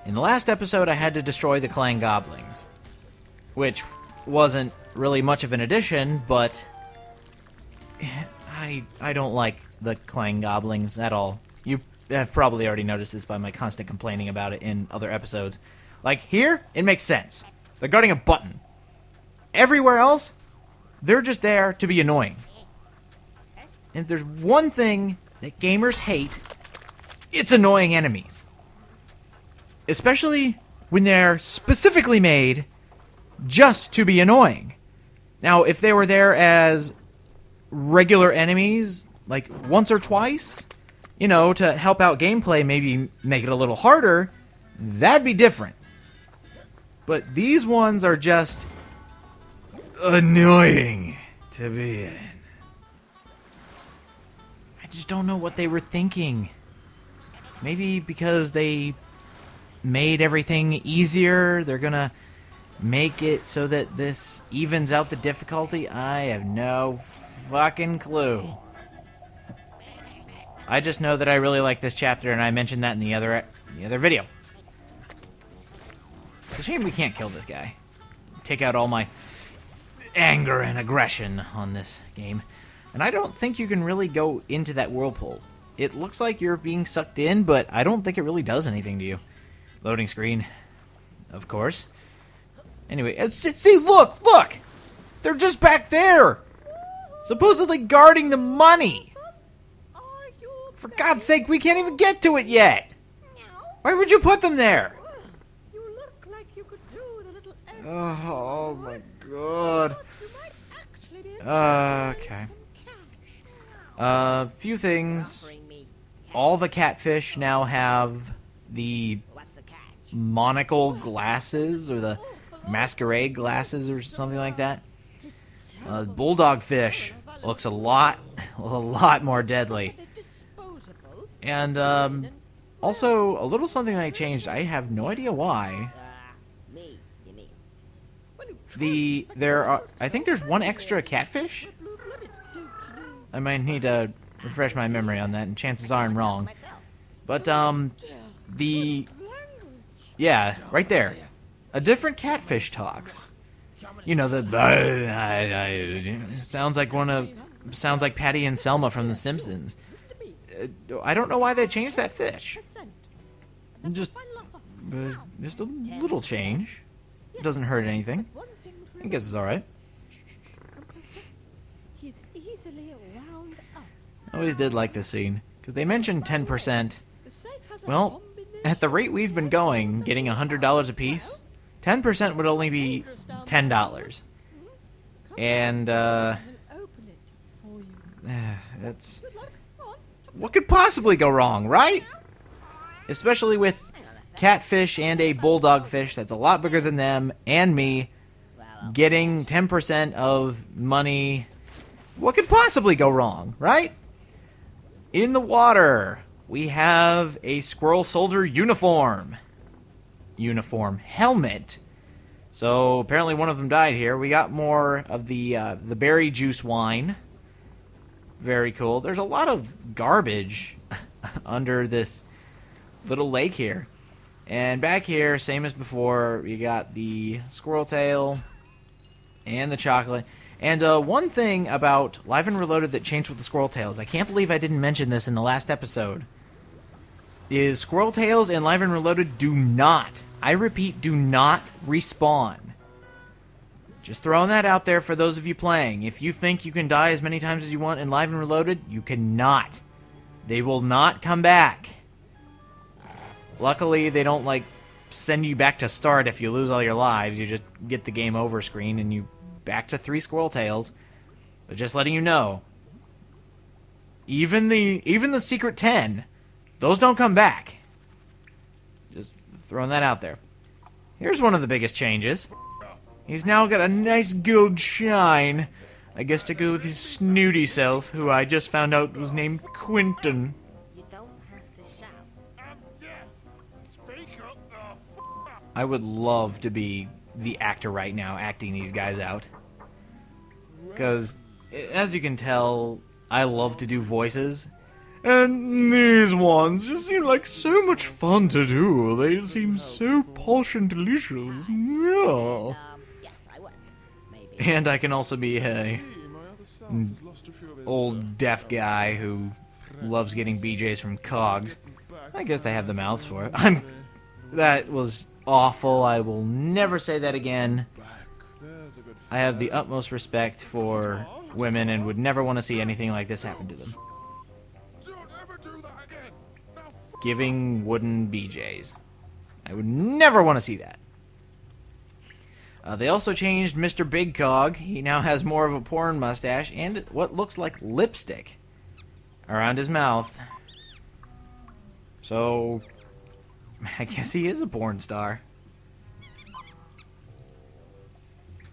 In the last episode, I had to destroy the clan goblins, which wasn't really much of an addition, but I don't like the clan goblins at all. You have probably already noticed this by my constant complaining about it in other episodes. Like, here, it makes sense. They're guarding a button. Everywhere else, they're just there to be annoying. And if there's one thing that gamers hate, it's annoying enemies. Especially when they're specifically made just to be annoying. Now, if they were there as regular enemies, like once or twice, you know, to help out gameplay, maybe make it a little harder, that'd be different. But these ones are just annoying to be in. I just don't know what they were thinking. Maybe because they made everything easier, they're gonna make it so that this evens out the difficulty? I have no fucking clue. I just know that I really like this chapter, and I mentioned that in the other video. It's a shame we can't kill this guy. Take out all my anger and aggression on this game. And I don't think you can really go into that whirlpool. It looks like you're being sucked in, but I don't think it really does anything to you. Loading screen, of course. Anyway, see, look! They're just back there! Supposedly guarding the money! For God's sake, we can't even get to it yet! Why would you put them there? You look like you could do with a little extra. Oh my God. Okay. Few things. All the catfish now have the monocle glasses, or the masquerade glasses, or something like that. Bulldog fish looks a lot more deadly. And also a little something I changed. I have no idea why. I think there's one extra catfish. I might need to refresh my memory on that, and chances are I'm wrong. But yeah, right there. A different catfish talks. You know, sounds like Patty and Selma from The Simpsons. I don't know why they changed that fish. Just a little change. It doesn't hurt anything. I guess it's alright. I always did like this scene, because they mentioned 10%. Well, at the rate we've been going, getting $100 a piece, 10% would only be $10. And, that's... What could possibly go wrong, right? Especially with catfish and a bulldog fish that's a lot bigger than them, and me, getting 10% of money. What could possibly go wrong, right? In the water, we have a squirrel soldier uniform. Helmet. So apparently one of them died here. We got more of the berry juice wine. Very cool. There's a lot of garbage under this little lake here. And back here, same as before, we got the squirrel tail and the chocolate. And one thing about Live and Reloaded that changed with the squirrel tails, I can't believe I didn't mention this in the last episode, is squirrel tails in Live and Reloaded do not, I repeat, do not respawn. Just throwing that out there for those of you playing. If you think you can die as many times as you want in Live and Reloaded, you cannot. They will not come back. Luckily, they don't, like, send you back to start if you lose all your lives. You just get the game over screen and you back to 3 squirrel tails. But just letting you know, even the secret 10, those don't come back. Just throwing that out there. Here's one of the biggest changes. He's now got a nice gold shine. I guess to go with his snooty self, who I just found out was named Quentin. You don't have to shout. I'm deaf. Speak up the I would love to be the actor right now acting these guys out. Because, as you can tell, I love to do voices. And these ones wands just seem like so much fun to do. They seem so posh and delicious. Yeah. Yes, I would. Maybe. And I can also be a old deaf guy who loves getting BJs from Cogs. I guess they have the mouths for it. That was awful. I will never say that again. I have the utmost respect for women and would never want to see anything like this happen to them. Giving wooden BJs. I would never want to see that. They also changed Mr. Big Cog. He now has more of a porn mustache and what looks like lipstick around his mouth. So, I guess he is a porn star.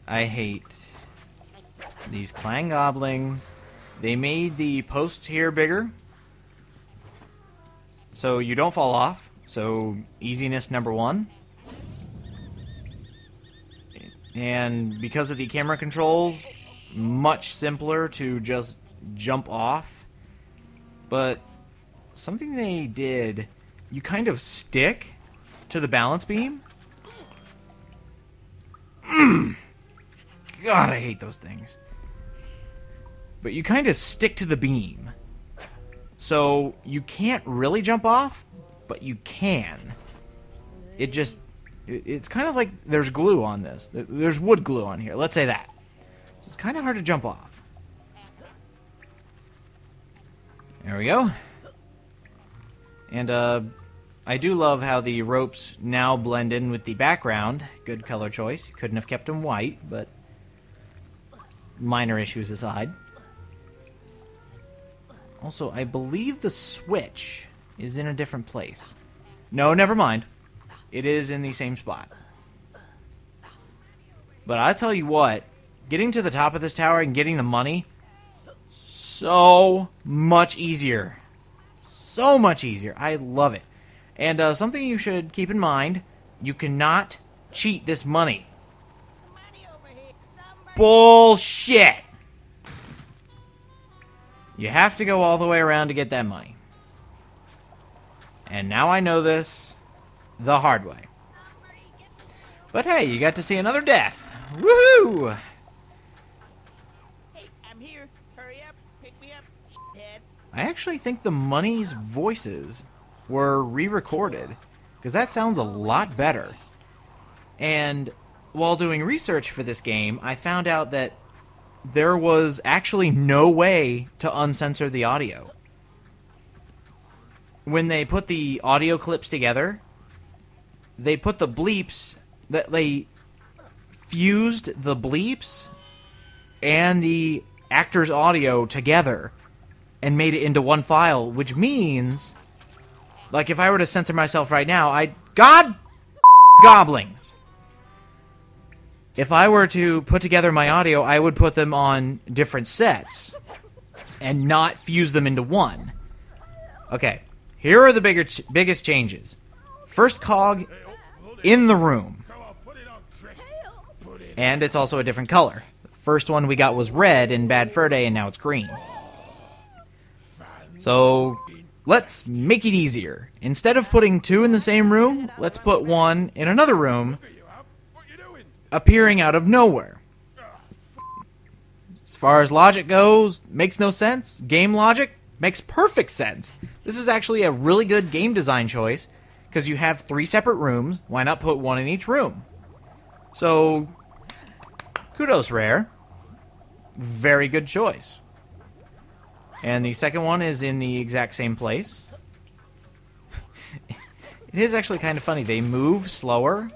I hate these clang goblins. They made the posts here bigger, so you don't fall off. So, easiness number one. And because of the camera controls, much simpler to just jump off. But something they did, you kind of stick to the balance beam. God, I hate those things. But you kind of stick to the beam. So you can't really jump off, but you can. It's kind of like there's glue on this. There's wood glue on here. Let's say that. So it's kind of hard to jump off. There we go. And I do love how the ropes now blend in with the background. Good color choice. Couldn't have kept them white, but minor issues aside. Also, I believe the switch is in a different place. No, never mind. It is in the same spot. But I tell you what, getting to the top of this tower and getting the money, so much easier. So much easier. I love it. And something you should keep in mind, you cannot cheat this money. Bullshit! You have to go all the way around to get that money. And now I know this the hard way. But hey, you got to see another death. Woohoo! Hey, I'm here. Hurry up. Pick me up, head. I actually think the money's voices were re-recorded, because that sounds a lot better. And while doing research for this game, I found out that there was actually no way to uncensor the audio. When they put the audio clips together, they put the bleeps, they fused the bleeps and the actor's audio together and made it into one file, which means, like, if I were to censor myself right now, God goblins! If I were to put together my audio, I would put them on different sets and not fuse them into one. Okay, here are the biggest changes. First cog in the room. And it's also a different color. The first one we got was red in Bad Fur Day, and now it's green. So, let's make it easier. Instead of putting two in the same room, let's put one in another room, appearing out of nowhere. As far as logic goes, makes no sense. Game logic makes perfect sense. This is actually a really good game design choice, because you have 3 separate rooms. Why not put one in each room? So, kudos, Rare. Very good choice. And the second one is in the exact same place. It is actually kind of funny. They move slower,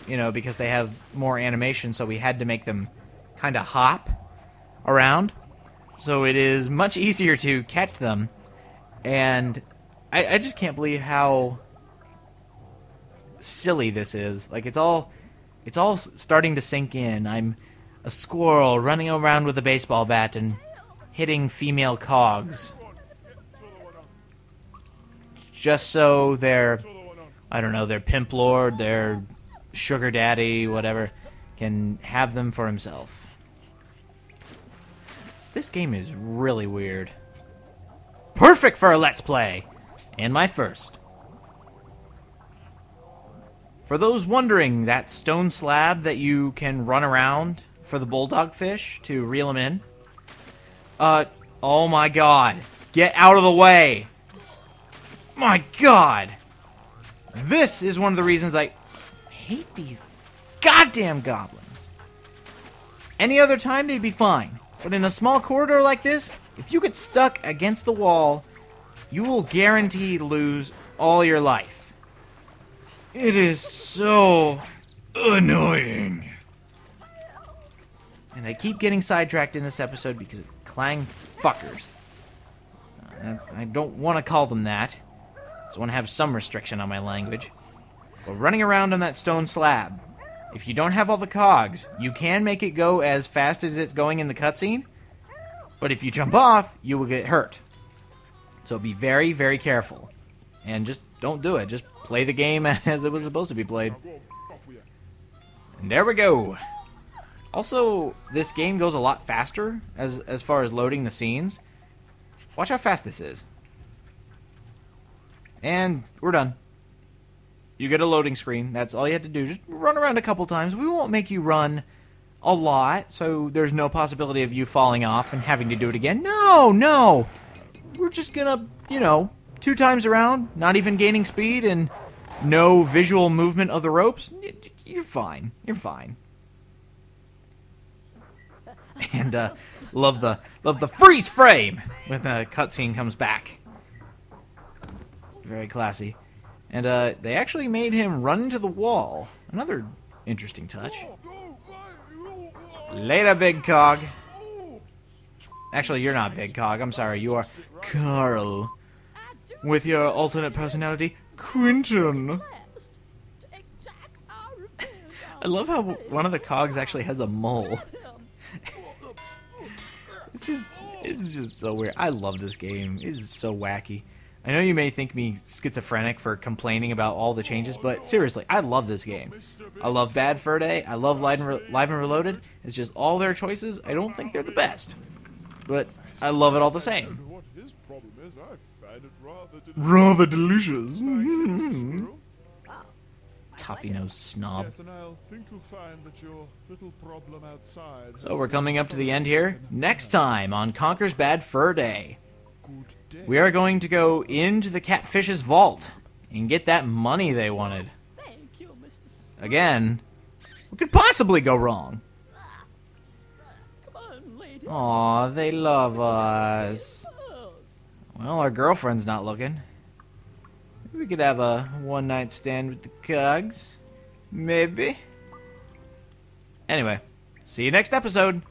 you know, because they have more animation, so we had to make them kind of hop around. So it is much easier to catch them. And I just can't believe how silly this is. Like, it's all starting to sink in. I'm a squirrel running around with a baseball bat and hitting female cogs. Just so their, I don't know, their pimp lord, their sugar daddy, whatever, can have them for himself. This game is really weird. Perfect for a Let's Play! And my first. For those wondering, that stone slab that you can run around for the bulldog fish to reel them in. Oh my god. Get out of the way. My god. This is one of the reasons I hate these goddamn goblins. Any other time they'd be fine. But in a small corridor like this, if you get stuck against the wall, you will guarantee to lose all your life. It is so annoying. And I keep getting sidetracked in this episode because of clang fuckers. I don't want to call them that. So I want to have some restriction on my language. But running around on that stone slab, if you don't have all the cogs, you can make it go as fast as it's going in the cutscene. But if you jump off, you will get hurt. So be very, very careful. And just don't do it. Just play the game as it was supposed to be played. And there we go. Also, this game goes a lot faster as far as loading the scenes. Watch how fast this is. And we're done. You get a loading screen. That's all you have to do. Just run around a couple times. We won't make you run a lot, so there's no possibility of you falling off and having to do it again. No, no. We're just gonna, 2 times around, not even gaining speed and no visual movement of the ropes. You're fine. You're fine. And love the freeze frame when the cutscene comes back. Very classy. And they actually made him run into the wall. Another interesting touch. Later, Big Cog. Actually, you're not Big Cog. I'm sorry. You are Carl. With your alternate personality, Quentin. I love how one of the cogs actually has a mole. It's just so weird. I love this game. It is so wacky. I know you may think me schizophrenic for complaining about all the changes, but seriously, I love this game. I love Bad Fur Day. I love Live and Reloaded. It's just all their choices. I don't think they're the best, but I love it all the same. Rather delicious. Toffee nose snob. So we're coming up to the end here. Next time on Conker's Bad Fur Day, we are going to go into the catfish's vault and get that money they wanted. Again, what could possibly go wrong? Aw, they love us. Well, our girlfriend's not looking. Maybe we could have a one-night stand with the cogs. Maybe. Anyway, see you next episode.